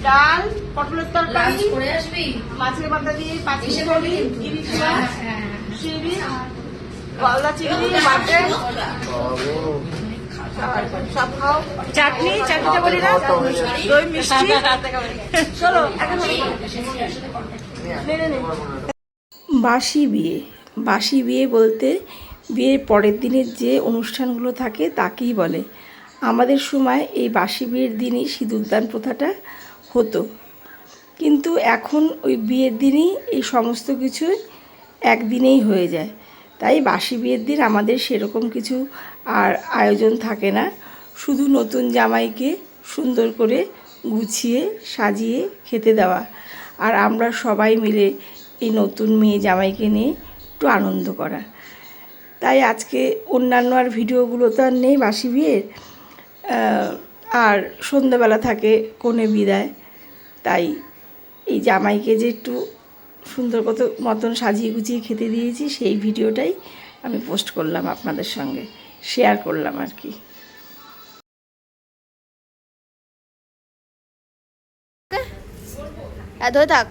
ডাল, পটলের তরকারি, মাছের মাথা দিয়ে গলদা চিংড়ি, মাটন, সব খাও। চাটনি, চাটনিটা বলি না, দই মিষ্টি। চলো বাসি বিয়ে। বাসি বিয়ে বলতে বিয়ের পরের দিনের যে অনুষ্ঠানগুলো থাকে তাকেই বলে। আমাদের সময় এই বাসি বিয়ের দিনই সিঁদুরদান প্রথাটা হতো, কিন্তু এখন ওই বিয়ের দিনই এই সমস্ত কিছু একদিনেই হয়ে যায়। তাই বাসি বিয়ের দিন আমাদের সেরকম কিছু আর আয়োজন থাকে না, শুধু নতুন জামাইকে সুন্দর করে গুছিয়ে সাজিয়ে খেতে দেওয়া, আর আমরা সবাই মিলে এই নতুন মেয়ে জামাইকে নিয়ে একটু আনন্দ করা। তাই আজকে অন্যান্য আর ভিডিওগুলো তো আর নেই বাসি বিয়ের, আর সন্ধ্যাবেলা থাকে কনে বিদায়। তাই এই জামাইকে যে একটু সুন্দর মতন সাজিয়ে গুছিয়ে খেতে দিয়েছি সেই ভিডিওটাই আমি পোস্ট করলাম, আপনাদের সঙ্গে শেয়ার করলাম আর কি। ধরে থাক।